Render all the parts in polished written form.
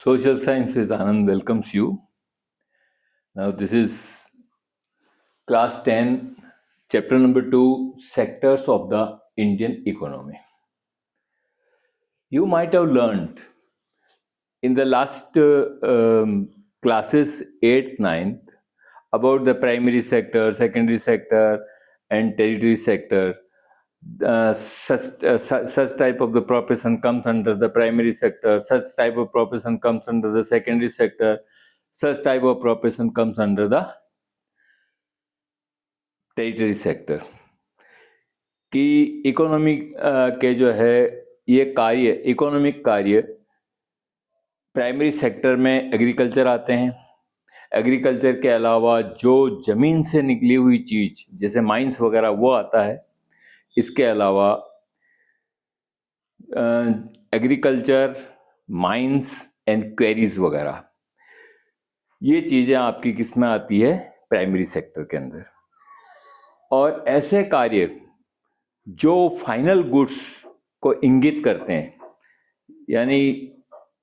Social Science with Anand welcomes you. Now, this is class 10, chapter number 2, sectors of the Indian economy. You might have learned in the last classes 8th, 9th about the primary sector, secondary sector, and tertiary sector. Such type of the profession comes under the primary sector, such type of profession comes under the secondary sector, such type of profession comes under the territory sector कि economy के जो है ये कार्य economic कार्य primary sector में agriculture आते हैं। एग्रीकल्चर के अलावा जो ज़मीन से निकली हुई चीज़ जैसे माइंस वगैरह वो आता है। इसके अलावा एग्रीकल्चर, माइंस एंड क्वेरीज वगैरह ये चीज़ें आपकी किस में आती है? प्राइमरी सेक्टर के अंदर। और ऐसे कार्य जो फाइनल गुड्स को इंगित करते हैं, यानी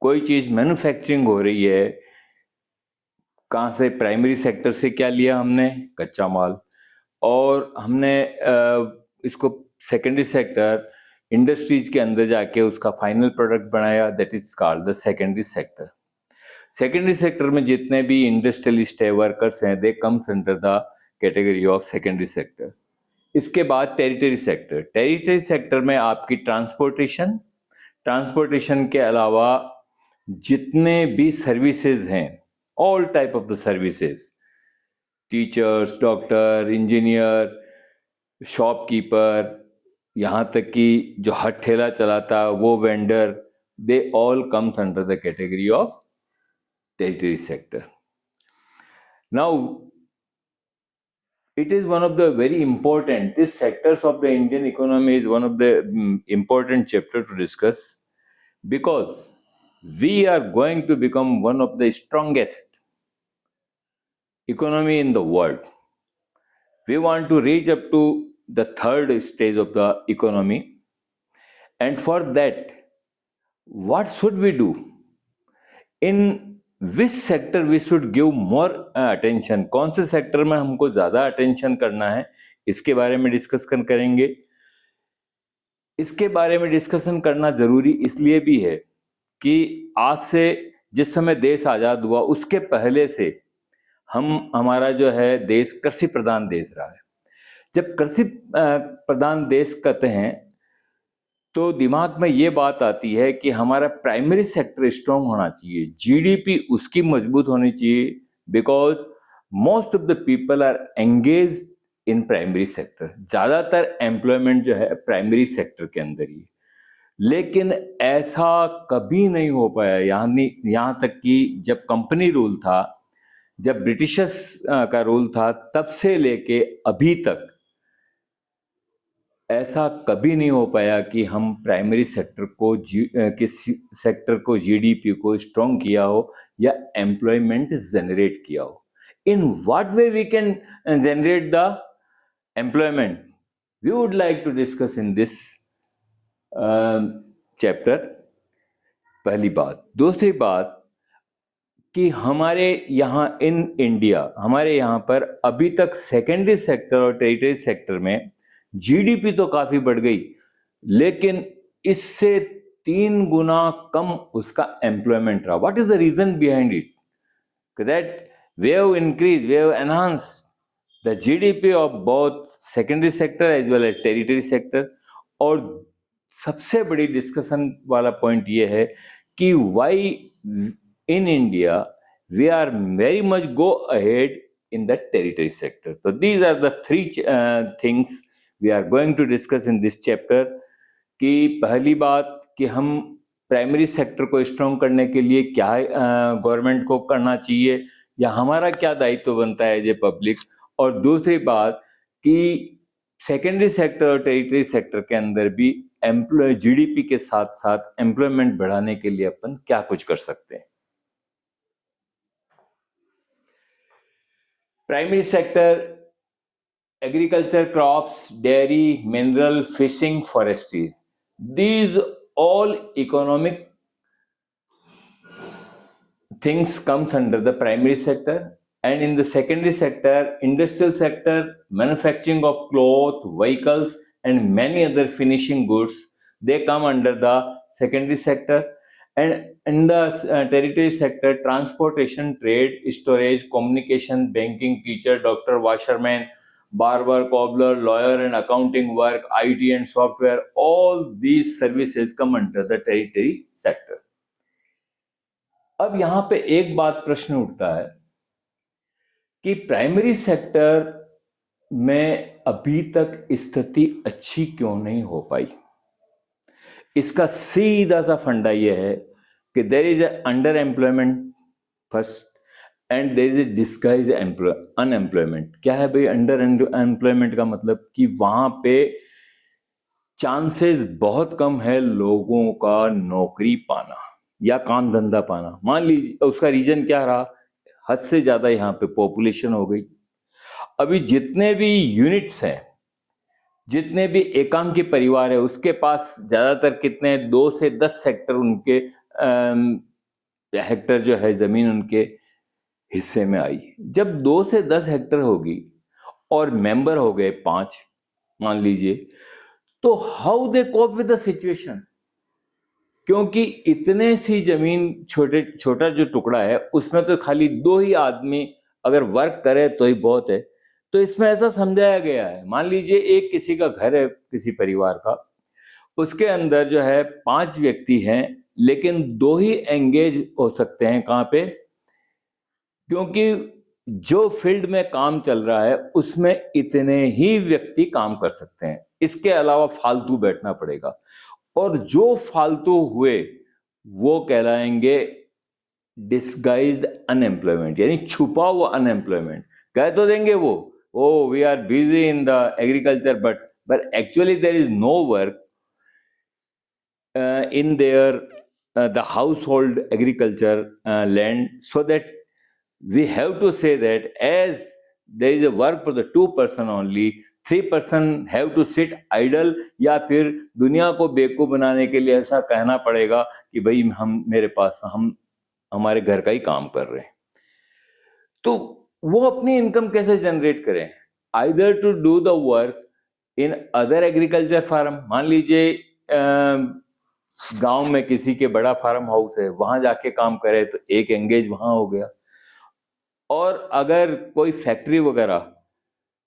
कोई चीज़ मैन्युफैक्चरिंग हो रही है, कहाँ से? प्राइमरी सेक्टर से क्या लिया हमने? कच्चा माल। और हमने इसको सेकेंडरी सेक्टर इंडस्ट्रीज के अंदर जाके उसका फाइनल प्रोडक्ट बनाया, that is called the secondary sector. Secondary sector में जितने भी इंडस्ट्रियलिस्ट है, वर्कर्स हैं, they comes under the category of secondary sector. इसके बाद टेरिटरी सेक्टर। टेरिटरी सेक्टर में आपकी ट्रांसपोर्टेशन के अलावा जितने भी सर्विसेज हैं, all type of the services, teachers, doctor, engineer, shopkeeper, यहाँ तक कि जो हट ठेला चलाता वो vendor, they all comes under the category of territory sector. Now it is one of the very important, these sectors of the Indian economy is one of the important chapter to discuss, because we are going to become one of the strongest economy in the world. We want to reach up to the third stage of the economy, and for that what should we do? In which sector we should give more attention? कौन से sector में हमको ज्यादा attention करना है, इसके बारे में डिस्कस करेंगे। इसके बारे में डिस्कशन करना जरूरी इसलिए भी है कि आज से जिस समय देश आजाद हुआ उसके पहले से हमारा जो है देश कृषि प्रधान देश रहा है। जब कृषि प्रधान देश कहते हैं तो दिमाग में ये बात आती है कि हमारा प्राइमरी सेक्टर स्ट्रांग होना चाहिए, जीडीपी उसकी मजबूत होनी चाहिए, because most of the people are engage in primary sector. ज्यादातर एम्प्लॉयमेंट जो है प्राइमरी सेक्टर के अंदर ही। लेकिन ऐसा कभी नहीं हो पाया, यहाँ तक कि जब कंपनी रूल था, जब ब्रिटिशर्स का रूल था, तब से लेके अभी तक ऐसा कभी नहीं हो पाया कि हम प्राइमरी सेक्टर को सेक्टर को जीडीपी को स्ट्रॉन्ग किया हो या एम्प्लॉयमेंट जनरेट किया हो। In what way we can generate the employment, we would like to discuss in this chapter. पहली बात। दूसरी बात कि हमारे यहाँ इन इंडिया, हमारे यहाँ पर अभी तक सेकेंडरी सेक्टर और टेरिटरी सेक्टर में जीडीपी तो काफी बढ़ गई, लेकिन इससे 3 गुना कम उसका एम्प्लॉयमेंट रहा। What is the reason behind it? That we have increase, we have enhance the GDP of both secondary sector as well as territory sector. और सबसे बड़ी डिस्कशन वाला पॉइंट ये है कि why in India we are very much go ahead in the territory sector. So these are the three things we are going to discuss in this chapter. कि पहली बात कि हम प्राइमरी सेक्टर को स्ट्रॉन्ग करने के लिए क्या गवर्नमेंट को करना चाहिए या हमारा क्या दायित्व बनता है एज ए पब्लिक। और दूसरी बात कि सेकेंडरी सेक्टर और टेरिटरी सेक्टर के अंदर भी जीडीपी के साथ साथ एम्प्लॉयमेंट बढ़ाने के लिए अपन क्या कुछ कर सकते हैं। Primary sector, agriculture, crops, dairy, mineral, fishing, forestry. These all economic things comes under the primary sector, and in the secondary sector, industrial sector, manufacturing of cloth, vehicles, and many other finishing goods, they come under the secondary sector. And in the territory sector, transportation, trade, storage, communication, banking, teacher, doctor, washerman, barber, cobbler, lawyer, and accounting work, IT and software, all these services come under the territory sector. अब यहां पे एक बात प्रश्न उठता है कि primary sector में अभी तक स्थिति अच्छी क्यों नहीं हो पाई। इसका सीधा सा फंडा यह है कि there is under employment first, and there is a disguise unemployment. क्या है भाई अंडर एम्प्लॉयमेंट का मतलब कि वहां पे चांसेस बहुत कम है लोगों का नौकरी पाना या काम धंधा पाना। मान लीजिए उसका रीजन क्या रहा, हद से ज्यादा यहाँ पे पॉपुलेशन हो गई। अभी जितने भी यूनिट्स हैं, जितने भी एकांकी परिवार है, उसके पास ज्यादातर कितने 2 से 10 हेक्टर उनके हेक्टर जो है जमीन उनके हिस्से में आई। जब 2 से 10 हेक्टर होगी और मेंबर हो गए 5 मान लीजिए, तो how they cope with the situation, क्योंकि इतने सी जमीन छोटा जो टुकड़ा है उसमें तो खाली 2 ही आदमी अगर वर्क करे तो ही बहुत है। तो इसमें ऐसा समझाया गया है, मान लीजिए एक किसी का घर है किसी परिवार का, उसके अंदर जो है 5 व्यक्ति हैं लेकिन 2 ही एंगेज हो सकते हैं। कहाँ पे? क्योंकि जो फील्ड में काम चल रहा है उसमें इतने ही व्यक्ति काम कर सकते हैं, इसके अलावा फालतू बैठना पड़ेगा। और जो फालतू हुए वो कहलाएंगे डिस्गाइज अनएम्प्लॉयमेंट, यानी छुपा हुआ अनएम्प्लॉयमेंट। कह तो देंगे वो, oh we are busy in the agriculture, but actually there is no work in their the household agriculture land, so that we have to say that as there is a work for the 2 person only, 3 person have to sit idle, या फिर दुनिया को बेवकूफ बनाने के लिए ऐसा कहना पड़ेगा कि भाई हम मेरे पास हम हमारे घर का ही काम कर रहे हैं। तो वो अपनी इनकम कैसे जनरेट करें? Either to do the work in other agriculture farm, मान लीजिए गांव में किसी के बड़ा फार्म हाउस है, वहां जाके काम करे तो एक एंगेज वहां हो गया। और अगर कोई फैक्ट्री वगैरह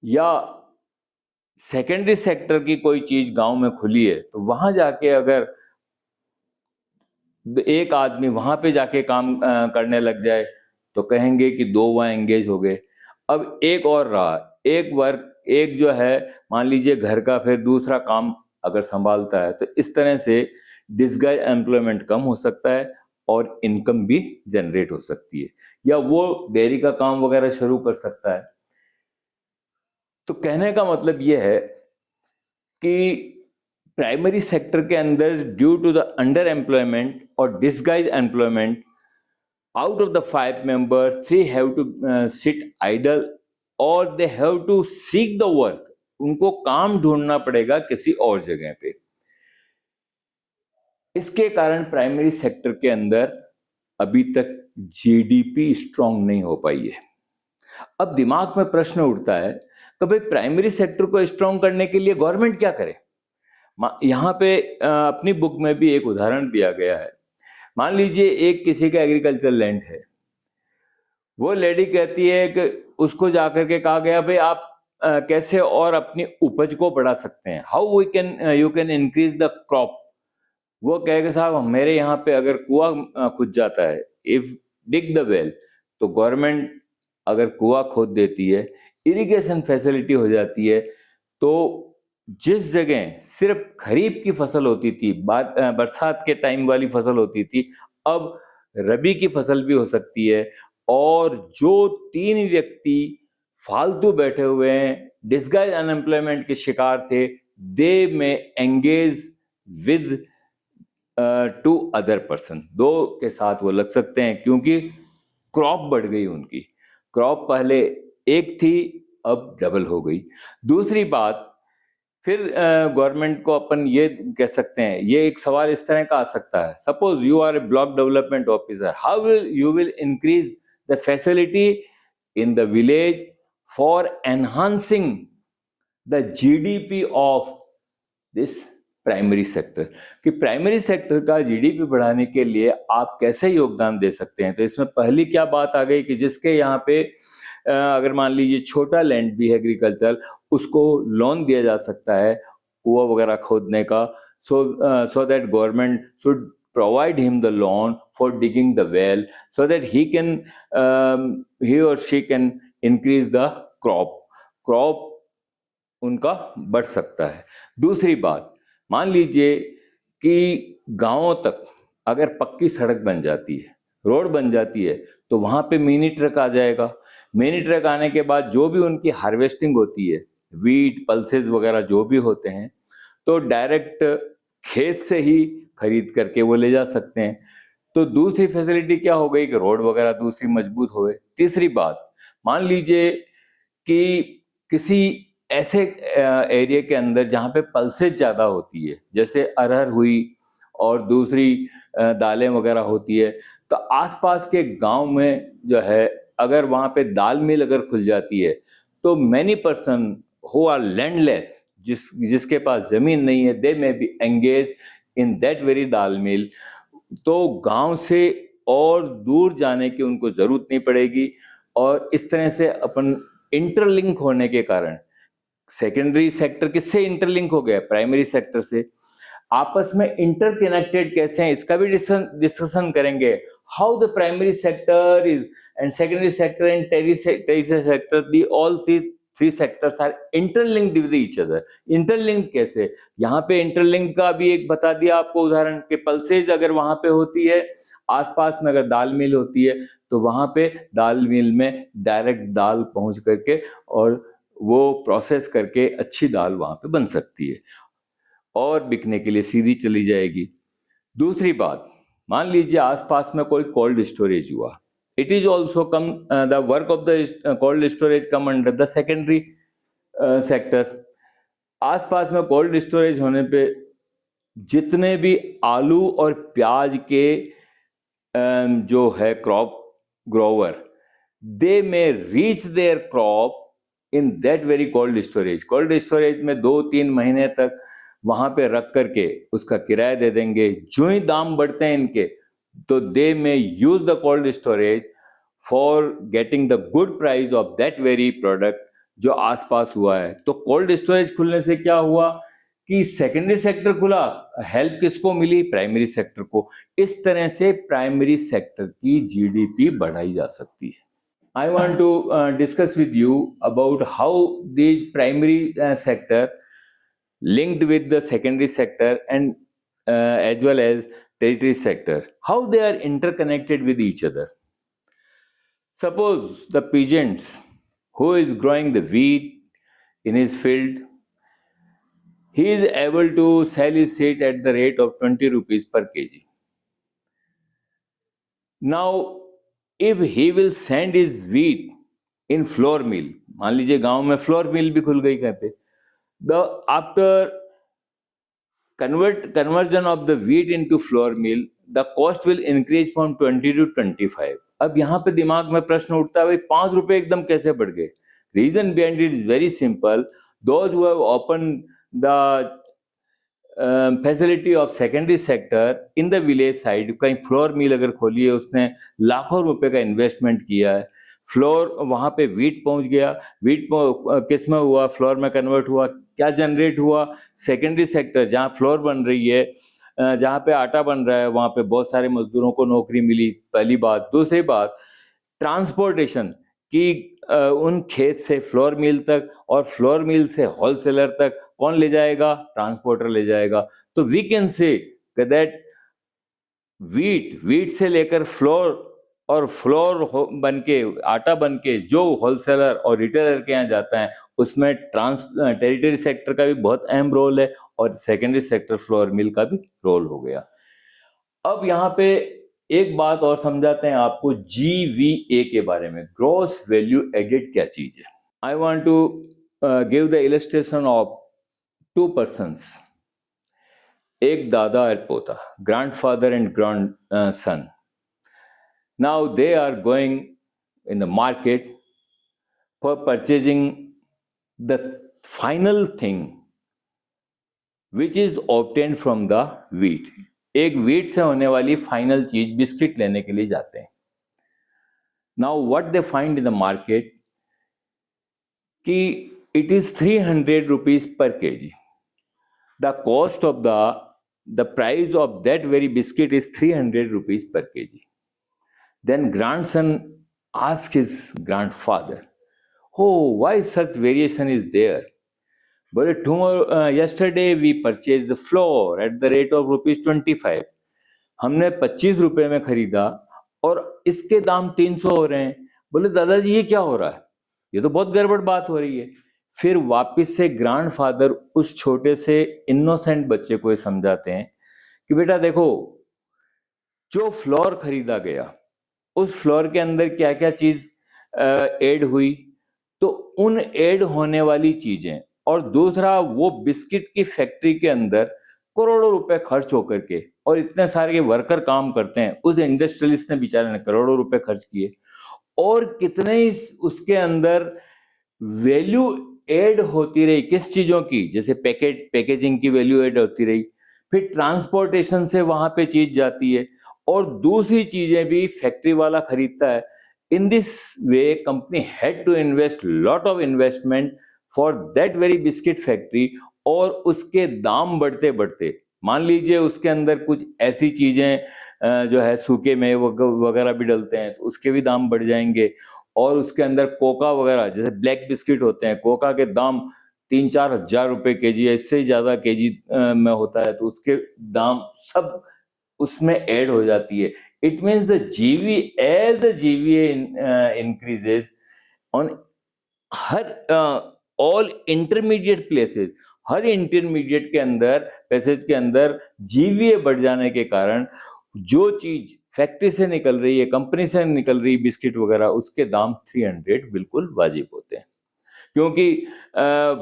या सेकेंडरी सेक्टर की कोई चीज गांव में खुली है तो वहां जाके अगर एक आदमी वहां पे जाके काम करने लग जाए तो कहेंगे कि 2 वहां एंगेज हो गए। अब एक और रहा, एक वर्क, एक जो है मान लीजिए घर का फिर दूसरा काम अगर संभालता है, तो इस तरह से डिस्गाइज एम्प्लॉयमेंट कम हो सकता है और इनकम भी जनरेट हो सकती है, या वो डेयरी का काम वगैरह शुरू कर सकता है। तो कहने का मतलब ये है कि प्राइमरी सेक्टर के अंदर due to the under employment और disguised employment, out of the 5 members 3 have to sit idle or they have to seek the work, उनको काम ढूंढना पड़ेगा किसी और जगह पे। इसके कारण प्राइमरी सेक्टर के अंदर अभी तक जीडीपी स्ट्रांग नहीं हो पाई है। अब दिमाग में प्रश्न उठता है कि भाई प्राइमरी सेक्टर को स्ट्रांग करने के लिए गवर्नमेंट क्या करे। यहाँ पे अपनी बुक में भी एक उदाहरण दिया गया है। मान लीजिए एक किसी का एग्रीकल्चर लैंड है, वो लेडी कहती है कि उसको जाकर के कहा गया भाई आप कैसे और अपनी उपज को बढ़ा सकते हैं, how we can you can increase the crop. वो कहेगा साहब मेरे यहाँ पे अगर कुआं खुद जाता है, इफ डिग द वेल, तो गवर्नमेंट अगर कुआं खोद देती है, इरिगेशन फैसिलिटी हो जाती है, तो जिस जगह सिर्फ खरीफ की फसल होती थी, बरसात के टाइम वाली फसल होती थी, अब रबी की फसल भी हो सकती है। और जो 3 व्यक्ति फालतू बैठे हुए हैं, डिस्गाइज अनएम्प्लॉयमेंट के शिकार थे, दे में एंगेज विद 2 अदर पर्सन, 2 के साथ वो लग सकते हैं, क्योंकि क्रॉप बढ़ गई उनकी। क्रॉप पहले एक थी, अब डबल हो गई। दूसरी बात फिर गवर्नमेंट को अपन ये कह सकते हैं, ये एक सवाल इस तरह का आ सकता है, suppose you are a block development officer, how will you will increase the facility in the village for enhancing the GDP of this primary sector, कि प्राइमरी सेक्टर का जीडीपी बढ़ाने के लिए आप कैसे योगदान दे सकते हैं। तो इसमें पहली क्या बात आ गई कि जिसके यहाँ पे अगर मान लीजिए छोटा लैंड भी है एग्रीकल्चर, उसको लोन दिया जा सकता है कुआं वगैरह खोदने का, so that government should provide him the loan for digging the well so that he or she can increase the crop उनका बढ़ सकता है। दूसरी बात, मान लीजिए कि गांवों तक अगर पक्की सड़क बन जाती है, रोड बन जाती है, तो वहां पे मिनी ट्रक आ जाएगा। मिनी ट्रक आने के बाद जो भी उनकी हार्वेस्टिंग होती है, वीट पल्सेस वगैरह जो भी होते हैं, तो डायरेक्ट खेत से ही खरीद करके वो ले जा सकते हैं। तो दूसरी फैसिलिटी क्या हो गई कि रोड वगैरह दूसरी मजबूत हो गई। तीसरी बात, मान लीजिए कि किसी ऐसे एरिया के अंदर जहाँ पे पल्सेस ज़्यादा होती है, जैसे अरहर हुई और दूसरी दालें वगैरह होती है, तो आसपास के गांव में जो है अगर वहाँ पे दाल मिल अगर खुल जाती है, तो many person who are landless, जिसके पास ज़मीन नहीं है, they may be engage in that very dal mill. तो गांव से और दूर जाने की उनको ज़रूरत नहीं पड़ेगी, और इस तरह से अपन इंटरलिंक होने के कारण, सेकेंडरी सेक्टर किससे इंटरलिंक हो गया? प्राइमरी सेक्टर से। आपस में इंटरकनेक्टेड कैसे हैं, इसका भी डिस्कशन करेंगे। How the primary sector is and secondary sector and territory sector, the all three sectors are interlinked with each other. Interlink कैसे? यहाँ पे इंटरलिंक का भी एक बता दिया आपको उदाहरण, के पल्सेज अगर वहां पे होती है, आसपास में अगर दाल मिल होती है, तो वहां पे दाल मिल में डायरेक्ट दाल पहुंच करके और वो प्रोसेस करके अच्छी दाल वहां पे बन सकती है और बिकने के लिए सीधी चली जाएगी। दूसरी बात, मान लीजिए आसपास में कोई कोल्ड स्टोरेज हुआ, it is also come, the work of the cold storage come under the secondary sector. आसपास में कोल्ड स्टोरेज होने पे जितने भी आलू और प्याज के जो है crop grower, they may reach their crop in that very cold storage. Cold storage में 2-3 महीने तक वहां पे रख करके उसका किराया दे देंगे। जो ही दाम बढ़ते हैं इनके, तो they may use the cold storage for getting the good price of that very product जो आसपास हुआ है। तो कोल्ड स्टोरेज खुलने से क्या हुआ कि सेकेंडरी सेक्टर खुला, हेल्प किसको मिली? प्राइमरी सेक्टर को। इस तरह से प्राइमरी सेक्टर की जीडीपी बढ़ाई जा सकती है। I want to discuss with you about how these primary sector linked with the secondary sector and as well as tertiary sector, how they are interconnected with each other. Suppose the peasants who is growing the wheat in his field, he is able to sell his seed at the rate of 20 rupees per kg. Now, if he will send his wheat in flour mill, मान लीजिए गांव में flour mill भी खुल गई कहीं पे, the after conversion of the wheat into flour mill, the cost will increase from 20 to 25. अब यहाँ पे दिमाग में प्रश्न उठता है, भाई 5 रुपए एकदम कैसे बढ़ गए? Reason behind it is very simple. Those who have open the facility of secondary sector in the village side, कहीं फ्लोर मिल अगर खोली है, उसने लाखों रुपए का इन्वेस्टमेंट किया है, फ्लोर वहां पे वीट पहुंच गया, वीट किस में हुआ? फ्लोर में कन्वर्ट हुआ। क्या जनरेट हुआ? सेकेंडरी सेक्टर जहाँ फ्लोर बन रही है, जहाँ पे आटा बन रहा है, वहां पे बहुत सारे मजदूरों को नौकरी मिली, पहली बात। दूसरी बात, ट्रांसपोर्टेशन की उन खेत से फ्लोर मिल तक और फ्लोर मिल से होलसेलर तक कौन ले जाएगा? ट्रांसपोर्टर ले जाएगा। तो we can say that wheat से लेकर फ्लोर और फ्लोर बन के आटा बन के जो होलसेलर और रिटेलर के यहाँ जाता है, उसमें टेरिटरी सेक्टर का भी बहुत अहम रोल है और सेकेंडरी सेक्टर फ्लोर मिल का भी रोल हो गया। अब यहाँ पे एक बात और समझाते हैं आपको GVA के बारे में, ग्रॉस वैल्यू एडेड क्या चीज है। I want to give the illustration of two persons, एक दादा और पोता, grandfather and grandson. Now they are going in the market for purchasing the final thing which is obtained from the wheat. एक wheat से होने वाली final चीज biscuit लेने के लिए जाते हैं. Now what they find in the market कि it is 300 rupees per kg. The cost of the price of that very biscuit is 300 rupees per kg. Then grandson asks his grandfather, "Oh, why such variation is there?" But yesterday we purchased the flour at the rate of rupees 25. हमने 25 रुपए में खरीदा और इसके दाम 300 हो रहे हैं. बोले दादाजी ये क्या हो रहा है, ये तो बहुत गड़बड़ बात हो रही है. फिर वापस से ग्रैंडफादर उस छोटे से इनोसेंट बच्चे को समझाते हैं कि बेटा देखो, जो फ्लोर खरीदा गया उस फ्लोर के अंदर क्या क्या चीज ऐड हुई, तो उन ऐड होने वाली चीजें, और दूसरा वो बिस्किट की फैक्ट्री के अंदर करोड़ों रुपए खर्च होकर के, और इतने सारे के वर्कर काम करते हैं, उस इंडस्ट्रियलिस्ट ने बेचारे ने करोड़ों रुपए खर्च किए, और कितने ही उसके अंदर वैल्यू ऐड होती रही किस चीजों की, जैसे पैकेजिंग की वैल्यू ऐड होती रही, फिर ट्रांसपोर्टेशन से वहां पे चीज जाती है, और दूसरी चीजें भी फैक्ट्री वाला खरीदता है. In this way company had to invest lot of investment for that very biscuit factory, और उसके दाम बढ़ते बढ़ते, मान लीजिए उसके अंदर कुछ ऐसी चीजें जो है सूखे में वगैरह भी डलते हैं तो उसके भी दाम बढ़ जाएंगे, और उसके अंदर कोका वगैरह जैसे ब्लैक बिस्किट होते हैं, कोका के दाम 3-4 हजार रुपए केजी, इससे ही ज्यादा केजी में होता है, तो उसके दाम सब उसमें ऐड हो जाती है. It means the GV as the GVA increases on हर ऑल इंटरमीडिएट प्लेसेस, हर इंटरमीडिएट के अंदर पैसेज के अंदर जीवीए बढ़ जाने के कारण जो चीज फैक्ट्री से निकल रही है, कंपनी से निकल रही बिस्किट वगैरह, उसके दाम 300 बिल्कुल वाजिब होते हैं, क्योंकि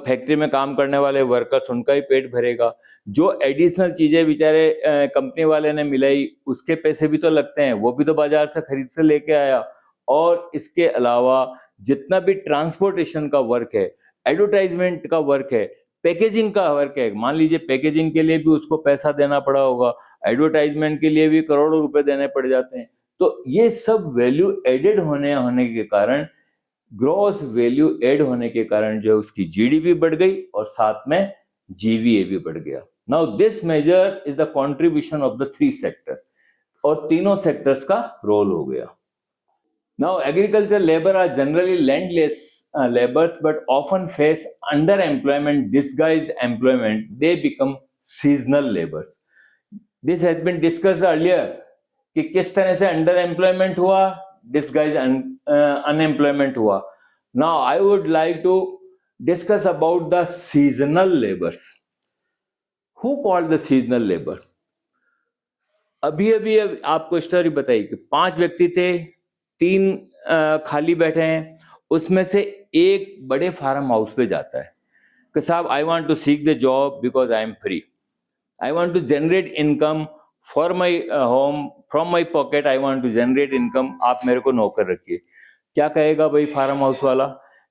फैक्ट्री में काम करने वाले वर्कर्स, उनका ही पेट भरेगा. जो एडिशनल चीजें बेचारे कंपनी वाले ने मिलाई, उसके पैसे भी तो लगते हैं, वो भी तो बाजार से खरीद से लेके आया. और इसके अलावा जितना भी ट्रांसपोर्टेशन का वर्क है, एडवर्टाइजमेंट का वर्क है, पैकेजिंग का वर्क है, मान लीजिए पैकेजिंग के लिए भी उसको पैसा देना पड़ा होगा, एडवर्टाइजमेंट के लिए भी करोड़ों रुपए देने पड़ जाते हैं. तो ये सब वैल्यू एडेड होने के कारण, ग्रॉस वैल्यू एड होने के कारण जो है उसकी जीडीपी बढ़ गई और साथ में जीवीए भी बढ़ गया. Now this major is the contribution of the 3 sector, और तीनों सेक्टर्स का रोल हो गया. Now agriculture labour are generally landless laborers but often face underemployment disguised employment. They become seasonal laborers. This has been discussed earlier कि किस तरह से underemployment हुआ, disguised unemployment हुआ. Now I would like to discuss about the seasonal laborers. Who called the seasonal labor? अभी आपको story बताई कि 5 व्यक्ति थे, 3 खाली बैठे हैं, उसमें से एक बड़े फार्म हाउस पे जाता है कि साहब I want to seek the job because I am free, I want to generate income for my home, from my pocket I want to generate income, आप मेरे को नौकर रखिए. क्या कहेगा भाई फार्म हाउस वाला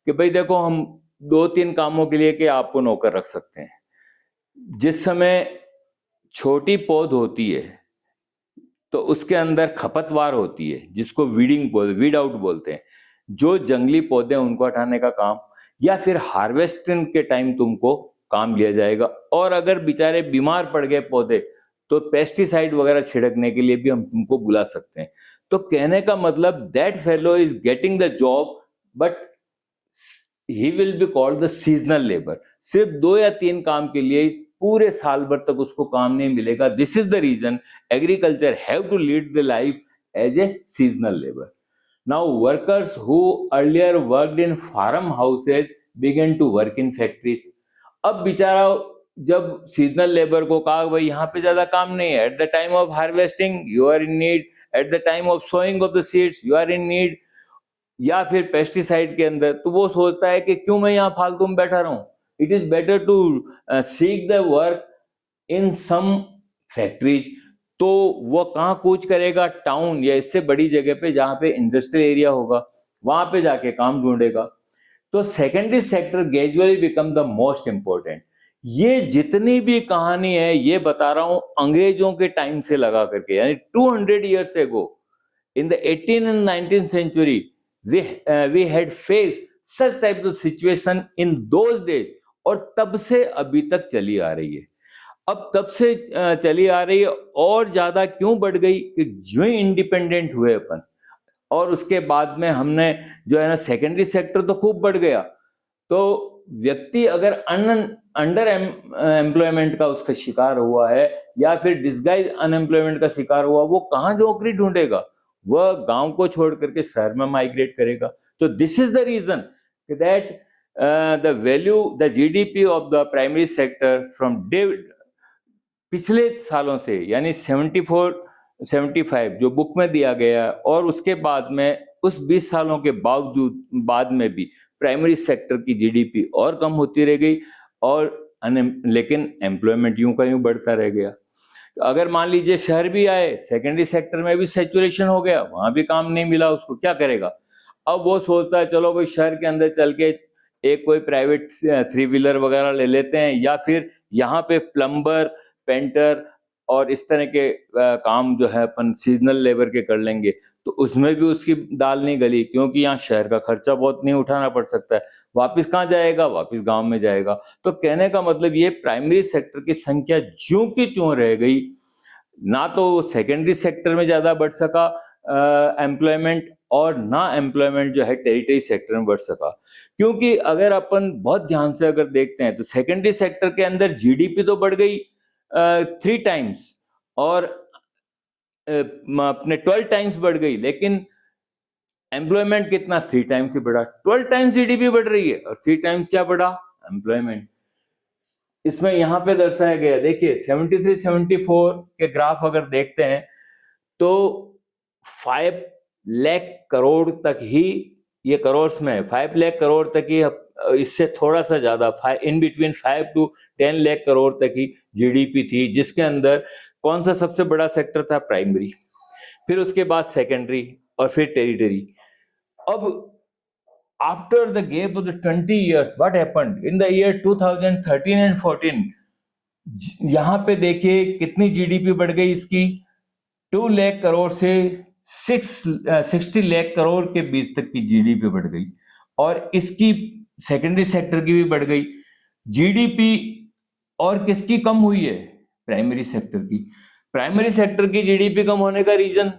कि भाई देखो हम 2-3 कामों के लिए कि आपको नौकर रख सकते हैं. जिस समय छोटी पौध होती है तो उसके अंदर खपतवार होती है, जिसको वीड आउट बोलते हैं, जो जंगली पौधे उनको हटाने का काम, या फिर हार्वेस्टिंग के टाइम तुमको काम लिया जाएगा. और अगर बेचारे बीमार पड़ गए पौधे तो पेस्टिसाइड वगैरह छिड़कने के लिए भी हम तुमको बुला सकते हैं. तो कहने का मतलब that fellow is getting the job but he will be called the seasonal labour. सिर्फ 2 या 3 काम के लिए पूरे साल भर तक उसको काम नहीं मिलेगा. This is the reason agriculture have to lead the life as a seasonal labour. Now workers who earlier worked in farm houses began to work in factories. अब बेचारा जब सीजनल लेबर को कहा भाई यहाँ पे ज्यादा काम नहीं है, at the time of harvesting you are in need, at the time of sowing of the seeds you are in need, या फिर पेस्टिसाइड के अंदर, तो वो सोचता है कि क्यों मैं यहाँ फालतू में बैठा रहूं, It is better to seek the work in some factories. तो वो कहाँ कूच करेगा? टाउन या इससे बड़ी जगह पे जहाँ पे इंडस्ट्रियल एरिया होगा, वहां पे जाके काम ढूंढेगा। तो secondary sector gradually become the most important. ये जितनी भी कहानी है ये बता रहा हूं अंग्रेजों के टाइम से लगा करके, यानी 200 years ago in the 18th and 19th century we had faced such type of situation in those days, और तब से अभी तक चली आ रही है। अब तब से चली आ रही है और ज्यादा क्यों बढ़ गई कि जो ही इंडिपेंडेंट हुए अपन, और उसके बाद में हमने जो है ना सेकेंडरी सेक्टर तो खूब बढ़ गया। तो व्यक्ति अगर अंडर एम्प्लॉयमेंट का उसका शिकार हुआ है या फिर डिस्गाइज अनएम्प्लॉयमेंट का शिकार हुआ, वो कहाँ नौकरी ढूंढेगा? वह गांव को छोड़ करके शहर में माइग्रेट करेगा। तो this is the reason that the value the GDP of the primary sector from पिछले सालों से, यानी 74-75 जो बुक में दिया गया, और उसके बाद में उस 20 सालों के बावजूद बाद में भी प्राइमरी सेक्टर की जीडीपी और कम होती रह गई, और लेकिन एम्प्लॉयमेंट यूं का यूं बढ़ता रह गया। तो अगर मान लीजिए शहर भी आए, सेकेंडरी सेक्टर में भी सैचुरेशन हो गया, वहां भी काम नहीं मिला, उसको क्या करेगा? अब वो सोचता है चलो भाई शहर के अंदर चल के एक कोई प्राइवेट 3 व्हीलर वगैरह ले लेते हैं, या फिर यहाँ पे प्लम्बर, पेंटर और इस तरह के काम जो है अपन सीजनल लेबर के कर लेंगे। तो उसमें भी उसकी दाल नहीं गली, क्योंकि यहाँ शहर का खर्चा बहुत नहीं उठाना पड़ सकता है। वापस कहाँ जाएगा? वापस गांव में जाएगा। तो कहने का मतलब ये प्राइमरी सेक्टर की संख्या ज्यों की त्यों रह गई, ना तो सेकेंडरी सेक्टर में ज्यादा बढ़ सका एम्प्लॉयमेंट, और ना एम्प्लॉयमेंट जो है टेरिटरी सेक्टर में बढ़ सका। क्योंकि अगर अपन बहुत ध्यान से अगर देखते हैं तो सेकेंडरी सेक्टर के अंदर जीडीपी तो बढ़ गई 3 times, और अपने 12 times बढ़ गई, लेकिन एम्प्लॉयमेंट कितना? 3 times ही बढ़ा। 12 times जीडीपी बढ़ रही है और 3 times क्या बढ़ा? एम्प्लॉयमेंट। इसमें यहां पे दर्शाया गया, देखिए 73-74 के ग्राफ अगर देखते हैं तो 5 लाख करोड़ तक ही, ये करोड़ में 5 लाख करोड़ तक ही, इससे थोड़ा सा ज्यादा in between 5 to 10 lakh crore तक ही जीडीपी थी, जिसके अंदर कौन सा सबसे बड़ा सेक्टर था? प्राइमरी, फिर उसके बाद सेकेंडरी, और फिर टेरिटरी। अब after the gap of the 20 years what happened in the year 2013 and 14, यहां पे देखिए कितनी जीडीपी बढ़ गई इसकी, 2 लाख करोड़ से 60 लाख करोड़ के बीच तक की जीडीपी बढ़ गई, और इसकी सेकेंडरी सेक्टर की भी बढ़ गई जीडीपी। और किसकी कम हुई है? प्राइमरी सेक्टर की। प्राइमरी सेक्टर की जीडीपी कम होने का रीजन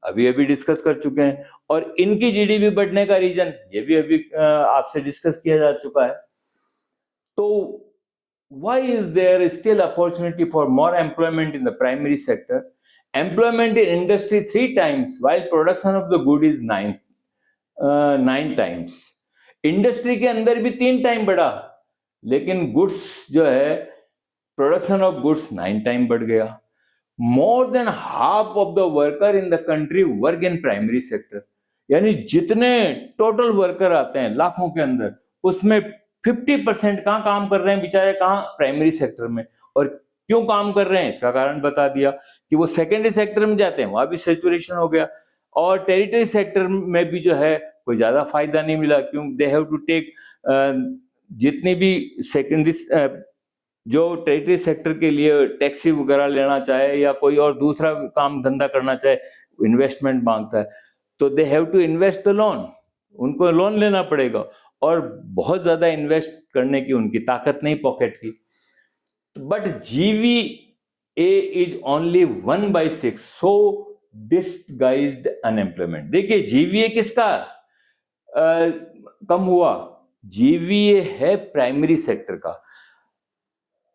अभी अभी डिस्कस कर चुके हैं, और इनकी जीडीपी बढ़ने का रीजन ये भी अभी आपसे डिस्कस किया जा चुका है। तो why is there still opportunity for more employment in the primary sector? Employment in industry 3 times while production of the good is 9 times। Industry के अंदर भी 3 टाइम बढ़ा, लेकिन गुड्स जो है प्रोडक्शन ऑफ गुड्स 9 टाइम बढ़ गया। More than half of the worker in the country work in primary sector, यानी जितने टोटल वर्कर आते हैं लाखों के अंदर, उसमें 50% कहाँ काम कर रहे हैं बेचारे? कहाँ? प्राइमरी सेक्टर में। और क्यों काम कर रहे हैं इसका कारण बता दिया कि वो सेकेंडरी सेक्टर में जाते हैं, वहां भी सैचुरेशन हो गया, और टेरिटरी सेक्टर में भी जो है कोई ज्यादा फायदा नहीं मिला, क्यों? दे हैव टू टेक जितनी भी सेकेंडरी जो टेरिटरी सेक्टर के लिए टैक्सी वगैरह लेना चाहे या कोई और दूसरा काम धंधा करना चाहे, इन्वेस्टमेंट मांगता है, तो they have to invest the loan, उनको लोन लेना पड़ेगा, और बहुत ज्यादा इन्वेस्ट करने की उनकी ताकत नहीं पॉकेट की। But GVA is only 1/6, so disguised unemployment. देखिए जीवीए किसका कम हुआ? जीवीए है प्राइमरी सेक्टर का।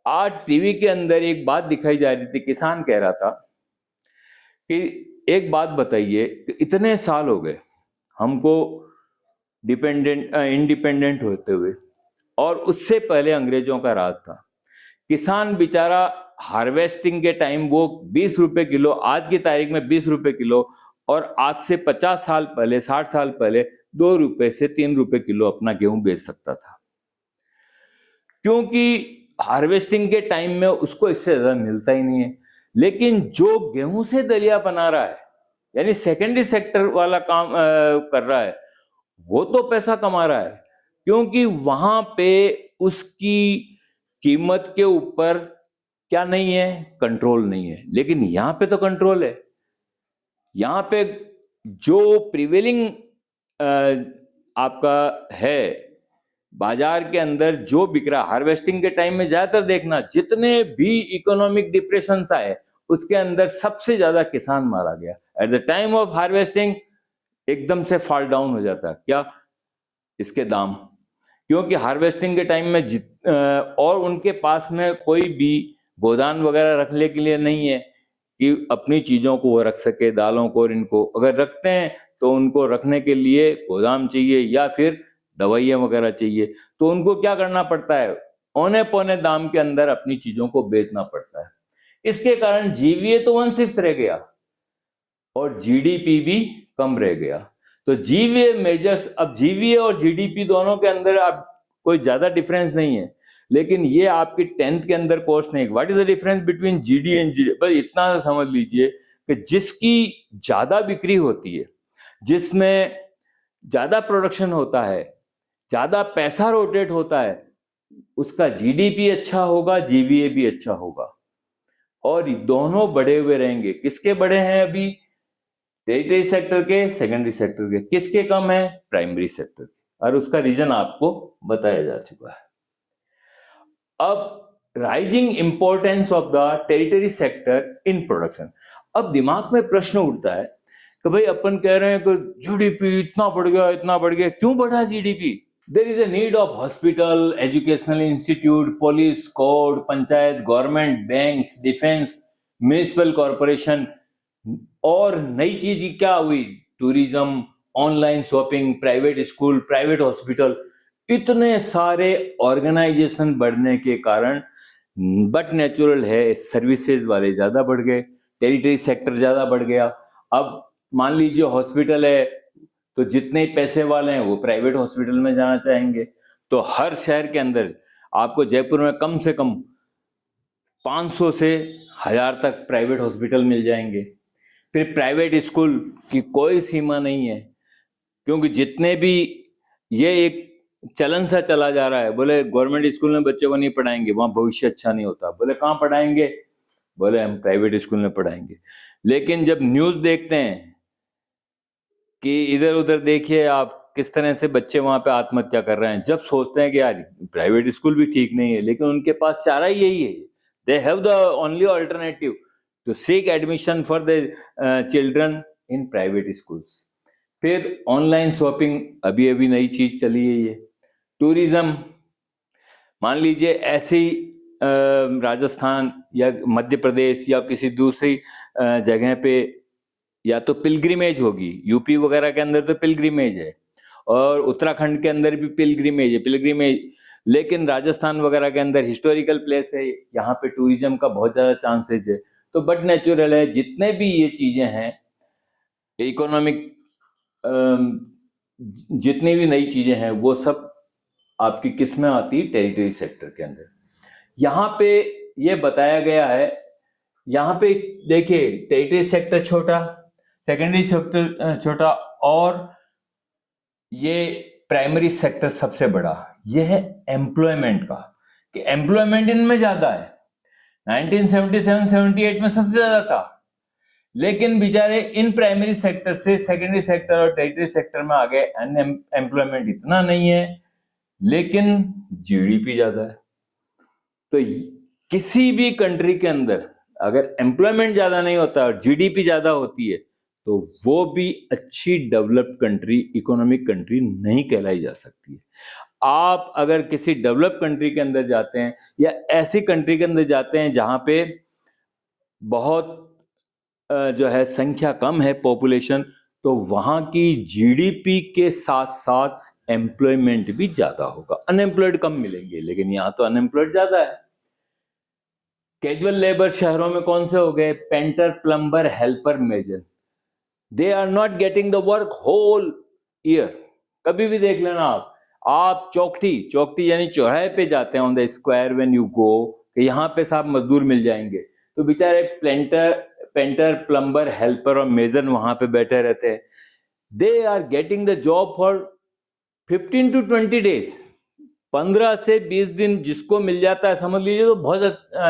आज टीवी के अंदर एक बात दिखाई जा रही थी, किसान कह रहा था कि एक बात बताइए, इतने साल हो गए हमको इंडिपेंडेंट होते हुए, और उससे पहले अंग्रेजों का राज था। किसान बेचारा हार्वेस्टिंग के टाइम वो 20 रुपए किलो, आज की तारीख में 20 रुपए किलो, और आज से 50 साल पहले, 60 साल पहले 2 रुपए से 3 रुपए किलो अपना गेहूं बेच सकता था। क्योंकि हार्वेस्टिंग के टाइम में उसको इससे ज्यादा मिलता ही नहीं है। लेकिन जो गेहूं से दलिया बना रहा है, यानी सेकेंडरी सेक्टर वाला काम कर रहा है, वो तो पैसा कमा रहा है, क्योंकि वहां पे उसकी कीमत के ऊपर क्या नहीं है, कंट्रोल नहीं है। लेकिन यहां पे तो कंट्रोल है। यहां पे जो प्रिवेलिंग आपका है बाजार के अंदर, जो बिक रहा, हार्वेस्टिंग के टाइम में ज्यादातर देखना जितने भी इकोनॉमिक डिप्रेशन आए उसके अंदर सबसे ज्यादा किसान मारा गया। Eight the time of harvesting एकदम से फॉल डाउन हो जाता है क्या, इसके दाम, क्योंकि हार्वेस्टिंग के टाइम में और उनके पास में कोई भी गोदान वगैरह रखने के लिए नहीं है कि अपनी चीजों को वो रख सके, दालों को और इनको अगर रखते हैं तो उनको रखने के लिए गोदाम चाहिए या फिर दवाइयाँ वगैरह चाहिए। तो उनको क्या करना पड़ता है, औने पौने दाम के अंदर अपनी चीजों को बेचना पड़ता है। इसके कारण जीवीए तो 1/6 रह गया और जीडीपी भी कम रह गया। तो जीवीए मेजर्स, अब जीवीए और जीडीपी दोनों के अंदर अब कोई ज्यादा डिफरेंस नहीं है, लेकिन ये आपकी 10th के अंदर कोर्स नहीं। What is the difference between GD and GD, बस इतना समझ लीजिए कि जिसकी ज्यादा बिक्री होती है, जिसमें ज्यादा प्रोडक्शन होता है, ज्यादा पैसा रोटेट होता है, उसका जीडीपी अच्छा होगा, जीवीए भी अच्छा होगा, और दोनों बढ़े हुए रहेंगे। किसके बढ़े हैं अभी, टेरिटरी सेक्टर के, सेकेंडरी सेक्टर के। किसके कम है, प्राइमरी सेक्टर के, और उसका रीजन आपको बताया जा चुका है। अब rising importance of the territory sector in production. अब दिमाग में प्रश्न उठता है कि भाई अपन कह रहे हैं कि जीडीपी इतना बढ़ गया, इतना बढ़ गया, क्यों बढ़ा GDP? There is a need of hospital, educational institute, police, court, panchayat, government, banks, defence, municipal corporation. और नई चीज क्या हुई, tourism, online shopping, private school, private hospital, इतने सारे ऑर्गेनाइजेशन बढ़ने के कारण बट नेचुरल है सर्विसेज वाले ज्यादा बढ़ गए, टेरिटरी सेक्टर ज्यादा बढ़ गया। अब मान लीजिए हॉस्पिटल है, तो जितने पैसे वाले हैं वो प्राइवेट हॉस्पिटल में जाना चाहेंगे। तो हर शहर के अंदर आपको जयपुर में कम से कम 500 से 1000 तक प्राइवेट हॉस्पिटल मिल जाएंगे। फिर प्राइवेट स्कूल की कोई सीमा नहीं है, क्योंकि जितने भी, ये एक चलन सा चला जा रहा है, बोले गवर्नमेंट स्कूल में बच्चों को नहीं पढ़ाएंगे, वहां भविष्य अच्छा नहीं होता। बोले कहाँ पढ़ाएंगे, बोले हम प्राइवेट स्कूल में पढ़ाएंगे। लेकिन जब न्यूज देखते हैं कि इधर उधर देखिए आप किस तरह से बच्चे वहां पे आत्महत्या कर रहे हैं, जब सोचते हैं कि यार प्राइवेट स्कूल भी ठीक नहीं है, लेकिन उनके पास चारा ही यही है, they have the only alternative to seek admission for the children in private schools. फिर ऑनलाइन शॉपिंग अभी अभी नई चीज चली है ये। टूरिज्म, मान लीजिए ऐसे ही राजस्थान या मध्य प्रदेश या किसी दूसरी जगह पे या तो पिलग्रिमेज होगी, यूपी वगैरह के अंदर तो पिलग्रिमेज है, और उत्तराखंड के अंदर भी पिलग्रिमेज। लेकिन राजस्थान वगैरह के अंदर हिस्टोरिकल प्लेस है, यहाँ पे टूरिज्म का बहुत ज्यादा चांसेस है। तो बट नेचुरल है, जितने भी ये चीजें हैं इकोनॉमिक, जितनी भी नई चीजें हैं वो सब आपकी किस में आती है, टेरिटरी सेक्टर के अंदर। यहाँ पे ये बताया गया है, यहाँ पे देखिए टेरिटरी सेक्टर छोटा, सेकेंडरी सेक्टर छोटा, और ये प्राइमरी सेक्टर सबसे बड़ा। ये है एम्प्लॉयमेंट का, कि एम्प्लॉयमेंट इनमें ज्यादा है। 1977-78 में सबसे ज्यादा था, लेकिन बेचारे इन प्राइमरी सेक्टर से सेकेंडरी सेक्टर और टेरिटरी सेक्टर में आ गए। अनएम्प्लॉयमेंट इतना नहीं है, लेकिन जीडीपी ज्यादा है। तो किसी भी कंट्री के अंदर अगर एम्प्लॉयमेंट ज्यादा नहीं होता और जीडीपी ज्यादा होती है, तो वो भी अच्छी डेवलप्ड कंट्री, इकोनॉमिक कंट्री नहीं कहलाई जा सकती है। आप अगर किसी डेवलप्ड कंट्री के अंदर जाते हैं या ऐसी कंट्री के अंदर जाते हैं जहां पे बहुत जो है संख्या कम है, पॉपुलेशन, तो वहां की जीडीपी के साथ साथ एम्प्लॉयमेंट भी ज्यादा होगा। अनएम्प्लॉयड कम मिलेंगे, लेकिन यहां तो अनएम्प्लॉयड ज्यादा है। कैजुअल लेबर शहरों में कौन से हो गए, painter, plumber, helper, major. They are not getting the work whole year. कभी भी देख लेना आप, आप चौकटी यानी चौराहे पे जाते हैं, on the square when you go, कि यहाँ पे साहब मजदूर मिल जाएंगे, तो बेचारे पेंटर, प्लम्बर, हेल्पर और मेजर वहां पे बैठे रहते हैं। They are getting the job for 15 to 20 days, 15 से 20 दिन जिसको मिल जाता है समझ लीजिए तो बहुत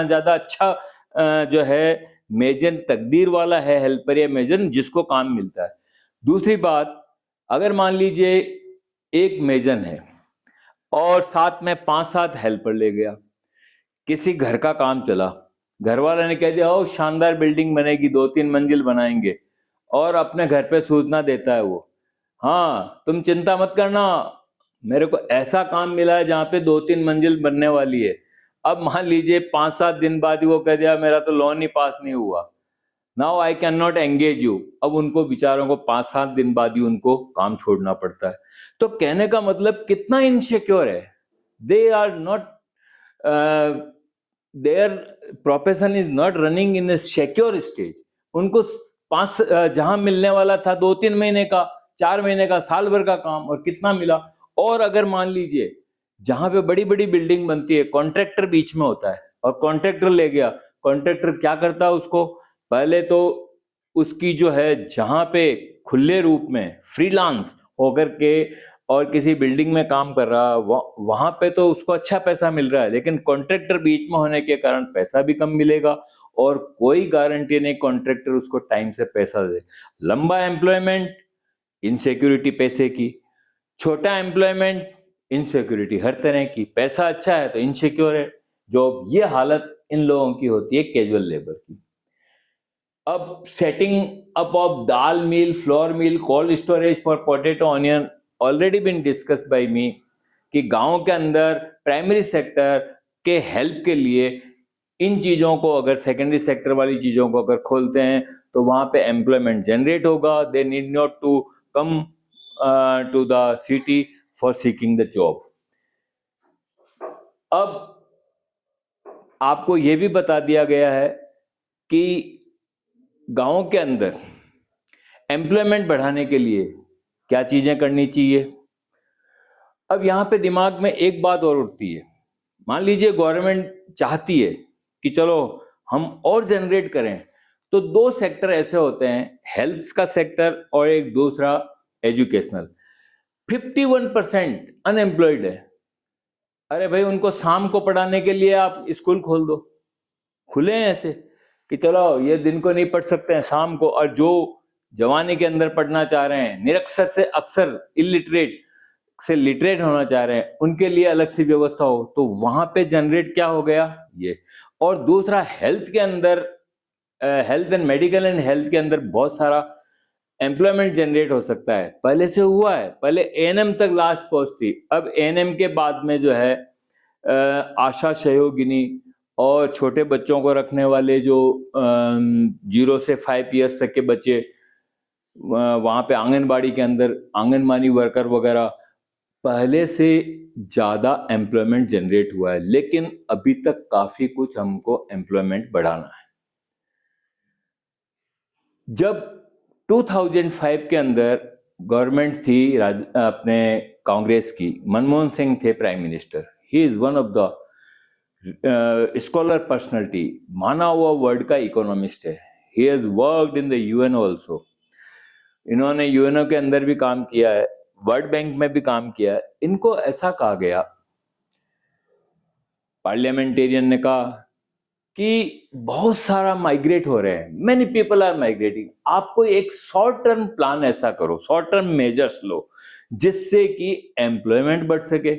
ज्यादा अच्छा जो है मेजन तकदीर वाला है हेल्पर या मेजन जिसको काम मिलता है। दूसरी बात, अगर मान लीजिए एक मेजन है और साथ में 5-7 हेल्पर ले गया, किसी घर का काम चला, घर वाले ने कह दिया ओ शानदार बिल्डिंग बनेगी, 2-3 मंजिल बनाएंगे, और अपने घर पे सूचना देता है वो, हाँ तुम चिंता मत करना, मेरे को ऐसा काम मिला है जहां पे 2-3 मंजिल बनने वाली है। अब मान लीजिए 5-7 दिन बाद ही वो कह दिया मेरा तो लोन ही पास नहीं हुआ, now I can not engage you. अब उनको बेचारों को 5-7 दिन बाद ही उनको काम छोड़ना पड़ता है। तो कहने का मतलब कितना इनसिक्योर है, they are not, their profession is not running in a secure stage. उनको जहां मिलने वाला था 2-3 महीने का, 4 महीने का, साल भर का काम, और कितना मिला। और अगर मान लीजिए जहां पे बड़ी बड़ी बिल्डिंग बनती है, कॉन्ट्रैक्टर बीच में होता है और कॉन्ट्रैक्टर ले गया, कॉन्ट्रैक्टर क्या करता है, उसको पहले तो उसकी जो है जहां पे खुले रूप में फ्रीलांस होकर के और किसी बिल्डिंग में काम कर रहा, वहां पे तो उसको अच्छा पैसा मिल रहा है, लेकिन कॉन्ट्रैक्टर बीच में होने के कारण पैसा भी कम मिलेगा और कोई गारंटी नहीं कॉन्ट्रैक्टर उसको टाइम से पैसा दे। लंबा एम्प्लॉयमेंट, इनसिक्योरिटी पैसे की, छोटा एम्प्लॉयमेंट, इनसिक्योरिटी हर तरह की, पैसा अच्छा है तो इनसिक्योर है जॉब। ये हालत इन लोगों की होती है कैजुअल लेबर की। अब setting up of dal mill, flour mill, cold storage for potato, onion already been discuss by me, कि गांव के अंदर प्राइमरी सेक्टर के हेल्प के लिए इन चीजों को, अगर सेकेंडरी सेक्टर वाली चीजों को अगर खोलते हैं तो वहां पे एम्प्लॉयमेंट जनरेट होगा। They need not to come to the city for seeking the job. अब आपको यह भी बता दिया गया है कि गांवों के अंदर एम्प्लॉयमेंट बढ़ाने के लिए क्या चीजें करनी चाहिए। अब यहां पे दिमाग में एक बात और उठती है, मान लीजिए गवर्नमेंट चाहती है कि चलो हम और जनरेट करें, तो 2 सेक्टर ऐसे होते हैं, हेल्थ का सेक्टर और एक दूसरा एजुकेशनल। 51% अनएम्प्लॉयड है। अरे भाई उनको शाम को पढ़ाने के लिए आप स्कूल खोल दो, खुले हैं ऐसे कि चलो ये दिन को नहीं पढ़ सकते हैं शाम को, और जो जवानी के अंदर पढ़ना चाह रहे हैं, निरक्षर से अक्सर इलिटरेट से लिटरेट होना चाह रहे हैं, उनके लिए अलग सी व्यवस्था हो, तो वहां पे जनरेट क्या हो गया ये। और दूसरा हेल्थ के अंदर, health and medical and health के अंदर बहुत सारा एम्प्लॉयमेंट जनरेट हो सकता है। पहले से हुआ है, पहले एएनएम तक लास्ट पहुंच थी, अब एएनएम के बाद में जो है आशा सहयोगिनी और छोटे बच्चों को रखने वाले जो 0 से 5 ईयर्स तक के बच्चे, वहां पे आंगनबाड़ी के अंदर आंगनबाड़ी वर्कर वगैरह, पहले से ज्यादा एम्प्लॉयमेंट जनरेट हुआ है। लेकिन अभी तक काफी कुछ हमको एम्प्लॉयमेंट बढ़ाना है। जब 2005 के अंदर गवर्नमेंट थी अपने कांग्रेस की, मनमोहन सिंह थे prime minister, he is one of the scholar personality, माना हुआ वर्ल्ड का इकोनॉमिस्ट है। He has worked in the UNO also, इन्होंने यूएनओ के अंदर भी काम किया है, वर्ल्ड बैंक में भी काम किया है। इनको ऐसा कहा गया, पार्लियामेंटेरियन ने कहा कि बहुत सारा माइग्रेट हो रहे हैं, मेनी पीपल आर माइग्रेटिंग, आपको एक शॉर्ट टर्म प्लान ऐसा करो, शॉर्ट टर्म मेजर्स लो जिससे कि एम्प्लॉयमेंट बढ़ सके।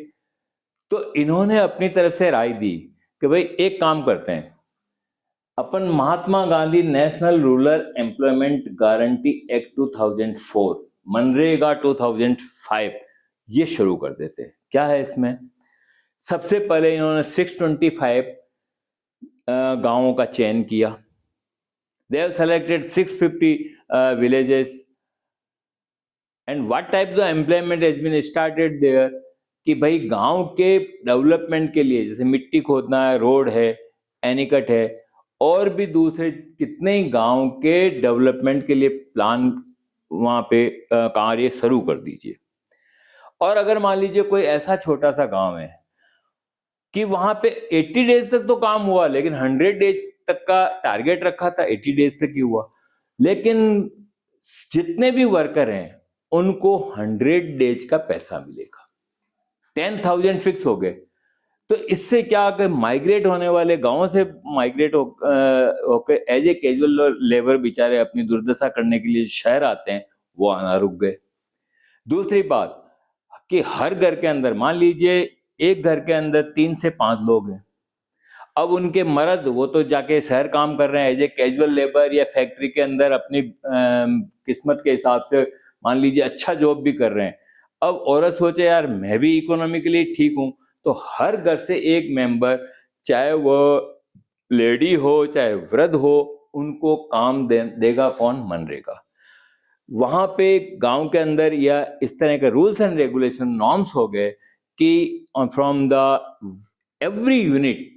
तो इन्होंने अपनी तरफ से राय दी कि भाई एक काम करते हैं, अपन Mahatma Gandhi national rural employment guarantee act 2004, MNREGA 2005 ये शुरू कर देते हैं। क्या है इसमें, सबसे पहले इन्होंने 625 गांवों का चयन किया। They have selected 650 villages and what type the employment has been started there, कि भाई गांव के डेवलपमेंट के लिए, जैसे मिट्टी खोदना है, रोड है, एनीकट है, और भी दूसरे कितने ही गांव के डेवलपमेंट के लिए प्लान वहां पे कार्य शुरू कर दीजिए। और अगर मान लीजिए कोई ऐसा छोटा सा गांव है कि वहां पे 80 डेज तक तो काम हुआ, लेकिन 100 डेज तक का टारगेट रखा था, 80 डेज तक ही हुआ, लेकिन जितने भी वर्कर हैं उनको 100 डेज का पैसा मिलेगा, 10,000 फिक्स हो गए। तो इससे क्या कि माइग्रेट होने वाले गांवों से माइग्रेट होकर एज ए कैजुअल लेबर बेचारे अपनी दुर्दशा करने के लिए शहर आते हैं, वो आना रुक गए। दूसरी बात कि हर घर के अंदर मान लीजिए एक घर के अंदर 3 से 5 लोग हैं, अब उनके मर्द वो तो जाके शहर काम कर रहे हैं एज ए कैजुअल लेबर या फैक्ट्री के अंदर अपनी किस्मत के हिसाब से मान लीजिए अच्छा जॉब भी कर रहे हैं। अब औरत सोचे यार मैं भी इकोनॉमिकली ठीक हूं, तो हर घर से एक मेंबर, चाहे वो लेडी हो चाहे वृद्ध हो, उनको काम देगा कौन? मनरेगा। वहां पे गांव के अंदर या इस तरह के रूल्स एंड रेगुलेशन नॉर्म्स हो गए कि फ्रॉम द एवरी यूनिट,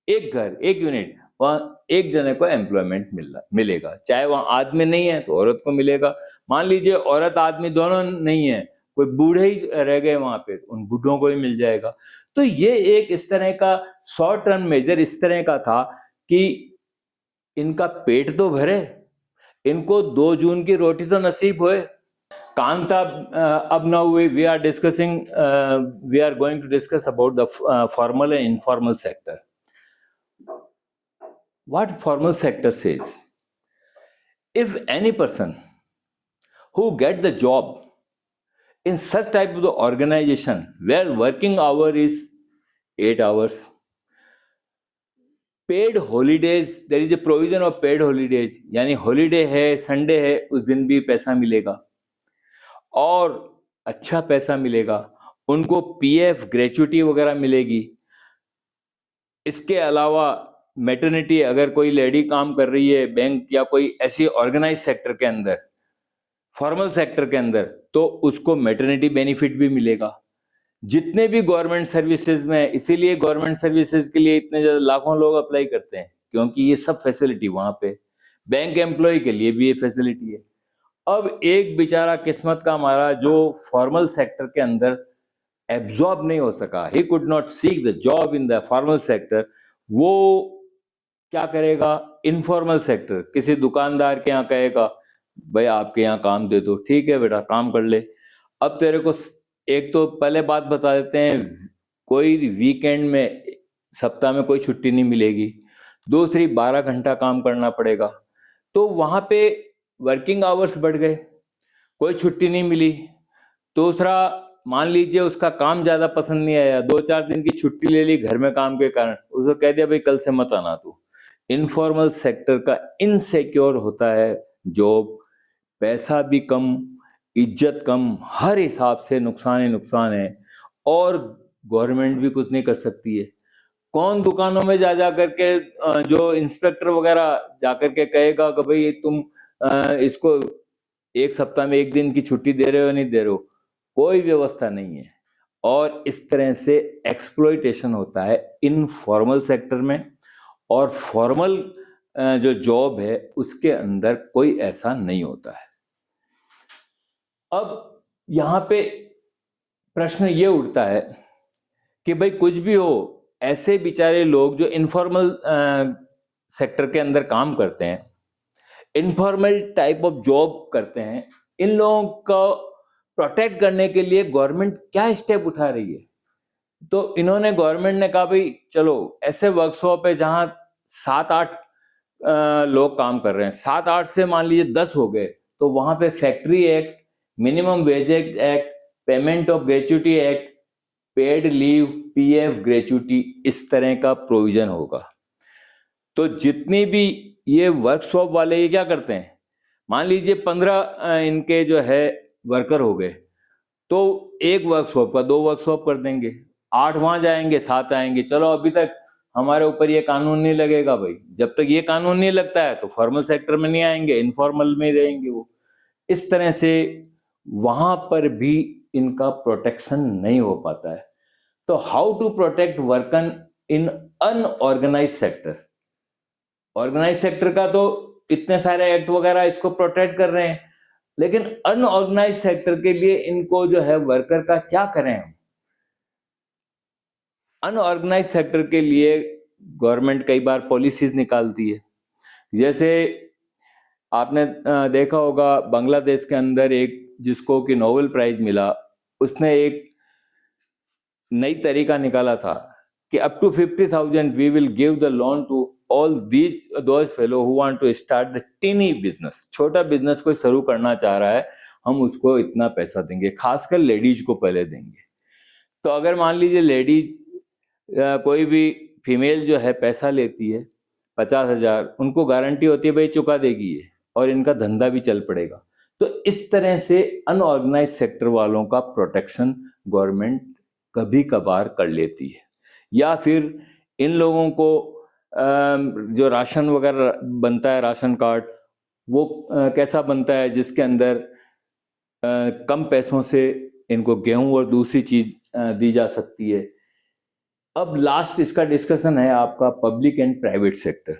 एक यूनिट, वहां एक जने को एम्प्लॉयमेंट मिलेगा, चाहे वहां आदमी नहीं है तो औरत को मिलेगा। मान लीजिए औरत आदमी दोनों नहीं है, कोई बूढ़े ही रह गए वहां पे, उन बूढ़ों को ही मिल जाएगा। तो ये एक इस तरह का शॉर्ट टर्म मेजर इस तरह का था कि इनका पेट तो भरे, इनको 2 जून की रोटी तो नसीब होए। कांता, अब now we are discussing, we are going to discuss about the formal and informal sector. What formal sector says, if any person who get the job in such type of the organization where working hour is 8 hours, paid holidays, there is a provision of paid holidays, यानी holiday है, Sunday है, उस दिन भी पैसा मिलेगा और अच्छा पैसा मिलेगा, उनको पीएफ ग्रेच्युटी वगैरह मिलेगी। इसके अलावा मैटरनिटी, अगर कोई लेडी काम कर रही है बैंक या कोई ऐसी ऑर्गेनाइज सेक्टर के अंदर, फॉर्मल सेक्टर के अंदर, तो उसको मैटरनिटी बेनिफिट भी मिलेगा। जितने भी गवर्नमेंट सर्विसेज में, इसीलिए गवर्नमेंट सर्विसेज के लिए इतने ज्यादा लाखों लोग अप्लाई करते हैं, क्योंकि ये सब फैसिलिटी वहां पे, बैंक एम्प्लॉय के लिए भी ये फैसिलिटी है। अब एक बेचारा किस्मत का मारा जो फॉर्मल सेक्टर के अंदर एब्जॉर्ब नहीं हो सका, he could not seek the job in the formal sector, वो क्या करेगा? इनफॉर्मल सेक्टर, किसी दुकानदार के यहाँ कहेगा भाई आपके यहाँ काम दे दो, ठीक है बेटा काम कर ले। अब तेरे को एक तो पहले बात बता देते हैं, कोई वीकेंड में सप्ताह में कोई छुट्टी नहीं मिलेगी। दूसरी 12 घंटा काम करना पड़ेगा, तो वहां पे वर्किंग आवर्स बढ़ गए, कोई छुट्टी नहीं मिली। दूसरा, मान लीजिए उसका काम ज्यादा पसंद नहीं आया, 2-4 दिन की छुट्टी ले ली घर में काम के कारण, उसको कह दिया भाई कल से मत आना तू। इनफॉर्मल सेक्टर का इनसिक्योर होता है जॉब, पैसा भी कम, इज्जत कम, हर हिसाब से नुकसान ही नुकसान है, और गवर्नमेंट भी कुछ नहीं कर सकती है। कौन दुकानों में जा करके जो इंस्पेक्टर वगैरह जा करके कहेगा कि भाई तुम इसको एक सप्ताह में 1 दिन की छुट्टी दे रहे हो नहीं दे रहे हो? कोई व्यवस्था नहीं है, और इस तरह से एक्सप्लॉइटेशन होता है इनफॉर्मल सेक्टर में, और फॉर्मल जो जॉब है उसके अंदर कोई ऐसा नहीं होता है। अब यहां पे प्रश्न ये उठता है कि भाई कुछ भी हो, ऐसे बेचारे लोग जो इनफॉर्मल सेक्टर के अंदर काम करते हैं, इनफॉर्मल टाइप ऑफ जॉब करते हैं, इन लोगों को प्रोटेक्ट करने के लिए गवर्नमेंट क्या स्टेप उठा रही है? तो इन्होंने, गवर्नमेंट ने कहा भाई चलो ऐसे वर्कशॉप है जहां 7-8 लोग काम कर रहे हैं, 7-8 से मान लीजिए 10 हो गए, तो वहां पे factory act, minimum wage act, payment of gratuity act, paid leave, PF gratuity, इस तरह का प्रोविजन होगा। तो जितनी भी ये वर्कशॉप वाले ये क्या करते हैं, मान लीजिए 15 इनके जो है वर्कर हो गए, तो एक वर्कशॉप का 2 वर्कशॉप कर देंगे, 8 वहां जाएंगे, 7 आएंगे। चलो अभी तक हमारे ऊपर ये कानून नहीं लगेगा भाई, जब तक ये कानून नहीं लगता है तो फॉर्मल सेक्टर में नहीं आएंगे, इनफॉर्मल में रहेंगे वो। इस तरह से वहां पर भी इनका प्रोटेक्शन नहीं हो पाता है। तो how to protect worker in unorganised sector? Organised sector का तो इतने सारे एक्ट वगैरह इसको प्रोटेक्ट कर रहे हैं, लेकिन अनऑर्गेनाइज सेक्टर के लिए इनको जो है वर्कर का क्या करें हम? अनऑर्गेनाइज सेक्टर के लिए गवर्नमेंट कई बार पॉलिसीज निकालती है। जैसे आपने देखा होगा बांग्लादेश के अंदर एक जिसको कि नोबेल प्राइज मिला, उसने एक नई तरीका निकाला था कि up to 50,000 we will give the loan to all these those fellow who want to start the tiny business. छोटा बिजनेस कोई शुरू करना चाह रहा है, हम उसको इतना पैसा देंगे, खासकर लेडीज को पहले देंगे। तो अगर मान लीजिए लेडीज कोई भी फीमेल जो है पैसा लेती है 50,000, उनको गारंटी होती है भाई चुका देगी ये, और इनका धंधा भी चल पड़ेगा। तो इस तरह से अनऑर्गेनाइज सेक्टर वालों का प्रोटेक्शन गवर्नमेंट कभी कभार कर लेती है। या फिर इन लोगों को जो राशन वगैरह बनता है, राशन कार्ड, वो कैसा बनता है जिसके अंदर कम पैसों से इनको गेहूं और दूसरी चीज दी जा सकती है। अब लास्ट इसका डिस्कशन है आपका public and private sector.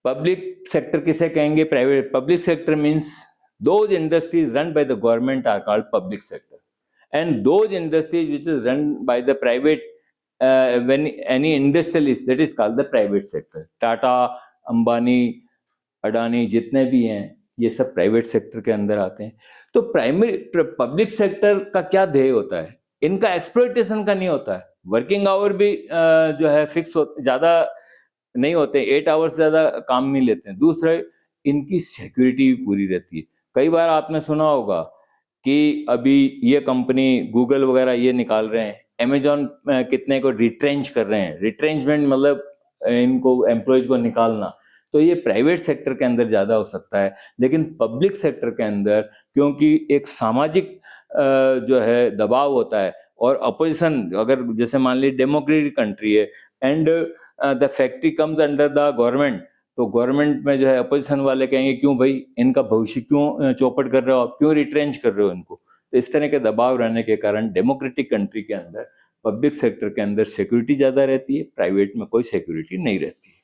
Public sector किसे कहेंगे? Private public sector means those industries run by the government are called public sector, and those industries which is run by the private, when any industrialist, that is called the private sector. Tata, Ambani, Adani जितने भी हैं ये सब private sector के अंदर आते हैं। तो प्राइमरी पब्लिक सेक्टर का क्या ध्येय होता है? इनका एक्सप्लॉइटेशन का नहीं होता है। वर्किंग आवर भी जो है फिक्स ज्यादा नहीं होते, 8 आवर्स से ज्यादा काम नहीं लेते हैं। दूसरा, इनकी सिक्योरिटी भी पूरी रहती है। कई बार आपने सुना होगा कि अभी ये कंपनी गूगल वगैरह ये निकाल रहे हैं, अमेजॉन कितने को रिट्रेंच कर रहे हैं। रिट्रेंचमेंट मतलब इनको एम्प्लॉयज को निकालना। तो ये प्राइवेट सेक्टर के अंदर ज्यादा हो सकता है, लेकिन पब्लिक सेक्टर के अंदर क्योंकि एक सामाजिक जो है दबाव होता है, और अपोजिशन, अगर जैसे मान लीजिए डेमोक्रेटिक कंट्री है and the factory comes under the government, तो गवर्नमेंट में जो है अपोजिशन वाले कहेंगे क्यों भाई इनका भविष्य क्यों चौपट कर रहे हो आप, क्यों रिट्रेंच कर रहे हो इनको। तो इस तरह के दबाव रहने के कारण डेमोक्रेटिक कंट्री के अंदर पब्लिक सेक्टर के अंदर सिक्योरिटी ज्यादा रहती है, प्राइवेट में कोई सिक्योरिटी नहीं रहती है।